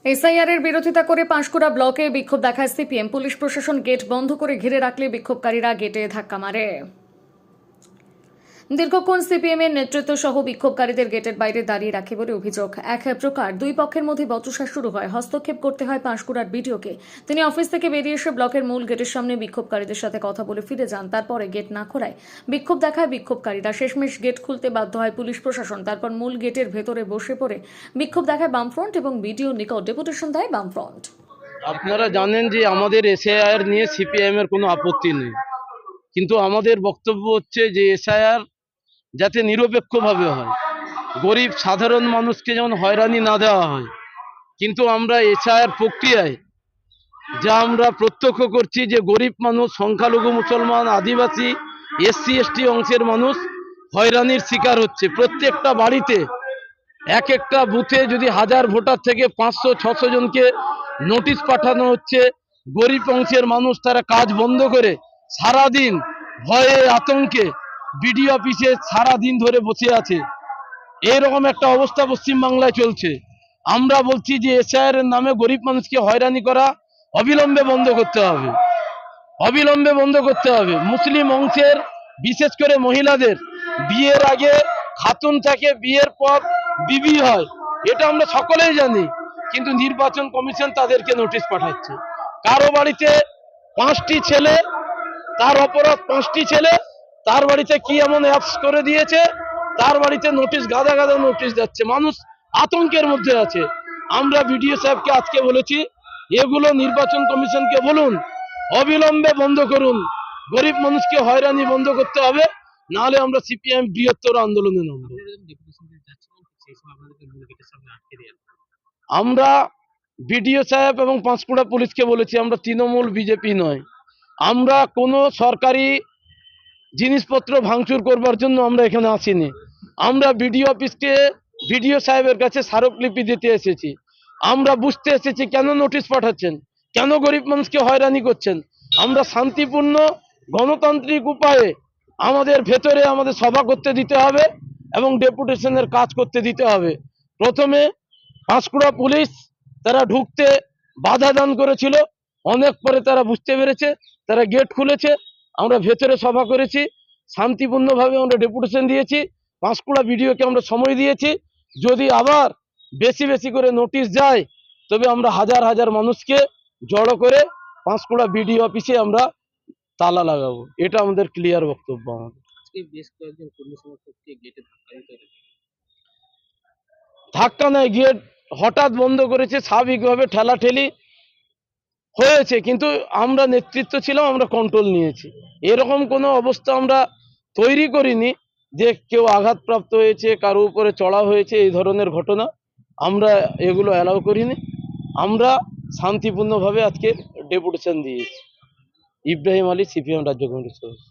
SIR এর বিরোধিতা করে পাঁশকুড়া ব্লকে বিক্ষোভ দেখায় সিপিএম। পুলিশ প্রশাসন গেট বন্ধ করে ঘিরে রাখলে বিক্ষোভকারীরা গেটে ধাক্কা মারে। দীর্ঘক্ষণ সিপিএম এর নেতৃত্ব সহ বিক্ষোভকারীদের গেটের বাইরে দাঁড়িয়ে রাখে বলে অভিযোগ। এক প্রকার দুই পক্ষের মধ্যে বচসা শুরু হয়। হস্তক্ষেপ করতে হয় পাঁশকুড়ার বিডিওকে। তিনি অফিস থেকে বেরিয়ে এসে ব্লকের মূল গেটের সামনে বিক্ষোভকারীদের সাথে কথা বলে ফিরে যান। তারপরে গেট না খোলায় বিক্ষোভ দেখায় বিক্ষোভকারীরা। শেষমেশ গেট খুলতে বাধ্য হয় পুলিশ প্রশাসন। তারপর মূল গেটের ভেতরে বসে পড়ে বিক্ষোভ দেখায় বামফ্রন্ট এবং বিডিওর নিকট ডেপুটেশন দেয় বামফ্রন্ট। আপনারা জানেন যে আমাদের এসআইআর নিয়ে সিপিআইএম এর কোনো আপত্তি নেই, কিন্তু আমাদের বক্তব্য হচ্ছে যে এসআইআর যাতে নিরপেক্ষভাবে হয়, গরিব সাধারণ মানুষকে যেমন হয়রানি না দেওয়া হয়। কিন্তু আমরা এসআইআর প্রক্রিয়ায় যা আমরা প্রত্যক্ষ করছি যে গরিব মানুষ, সংখ্যালঘু মুসলমান, আদিবাসী, এসসি এসটি অংশের মানুষ হয়রানির শিকার হচ্ছে। প্রত্যেকটা বাড়িতে এক একটা বুথে যদি 1000 ভোটার থেকে 500-600 জনকে নোটিশ পাঠানো হচ্ছে। গরিব অংশের মানুষ তারা কাজ বন্ধ করে সারাদিন ভয়ে আতঙ্কে বিডিও অফিসে সারাদিন ধরে বসে আছে। এরকম একটা অবস্থা পশ্চিমবাংলায় চলছে। আমরা বলছি যে এসআইআর এর নামে গরিব মানুষকে হয়রানি করা অবিলম্বে বন্ধ করতে হবে, অবিলম্বে বন্ধ করতে হবে। মুসলিম অংশের বিশেষ করে মহিলাদের বিয়ের আগে খাতুন থাকে, বিয়ের পর বিবি হয়, এটা আমরা সকলেই জানি। কিন্তু নির্বাচন কমিশন তাদেরকে নোটিশ পাঠাচ্ছে। কারো বাড়িতে 5টি ছেলে, তার অপরাধ 5টি ছেলে, তার বাড়িতে কি এমন অ্যাপস করে দিয়েছে, তার বাড়িতে নোটিশ গাদা গাদা নোটিশ যাচ্ছে। মানুষ আতঙ্কের মধ্যে আছে। আমরা বিডিও সাহেবকে আজকে বলেছি, এগুলো নির্বাচন কমিশনকে বলুন অবিলম্বে বন্ধ করুন। গরিব মানুষকে হয়রানি বন্ধ করতে হবে, নাহলে আমরা সিপিএম বৃহত্তর আন্দোলনে নামবো। আমরা বিডিও সাহেব এবং পাঁশকুড়া পুলিশকে বলেছি, আমরা তৃণমূল বিজেপি নয়, আমরা কোনো সরকারি জিনিসপত্র ভাঙচুর করবার জন্য আমরা এখানে আসিনি। আমরা বিডিও অফিসকে, বিডিও সাহেবের কাছে স্মারকলিপি দিতে এসেছি। আমরা বুঝতে এসেছি কেন নোটিশ পাঠাচ্ছেন, কেন গরিব মানুষকে হয়রানি করছেন। আমরা শান্তিপূর্ণ গণতান্ত্রিক উপায়ে আমাদের ভেতরে আমাদের সভা করতে দিতে হবে এবং ডেপুটেশনের কাজ করতে দিতে হবে। প্রথমে পাঁশকুড়া পুলিশ তারা ঢুকতে বাধা দান করেছিল, অনেক পরে তারা বুঝতে পেরেছে, তারা গেট খুলেছে। আমরা ভেতরে সভা করেছি, শান্তিপূর্ণভাবে আমরা ডেপুটেশন দিয়েছি। পাঁশকুড়া বিডিওকে আমরা সময় দিয়েছি। যদি আবার বেশি বেশি করে নোটিশ যায়, তবে আমরা হাজার হাজার মানুষকে জড়ো করে পাঁশকুড়া বিডিও অফিসে আমরা তালা লাগাবো। এটা আমাদের ক্লিয়ার বক্তব্য। আমাদের বেশ কয়েকজন কর্মী সমর্থককে গেটে ধাক্কা নাই, গেট হঠাৎ বন্ধ করেছে, স্বাভাবিকভাবে ঠেলাঠেলি হয়েছে, কিন্তু আমরা নেতৃত্ব ছিলাম, আমরা কন্ট্রোল নিয়েছি। এরকম কোনো অবস্থা আমরা তৈরি করিনি যে কেউ আঘাতপ্রাপ্ত হয়েছে, কারো উপরে চড়া হয়েছে, এই ধরনের ঘটনা আমরা এগুলো অ্যালাউ করিনি। আমরা শান্তিপূর্ণভাবে আজকে ডেপুটেশন দিয়েছি। ইব্রাহিম আলী, সিপিএম রাজ্য কমিটির সদস্য।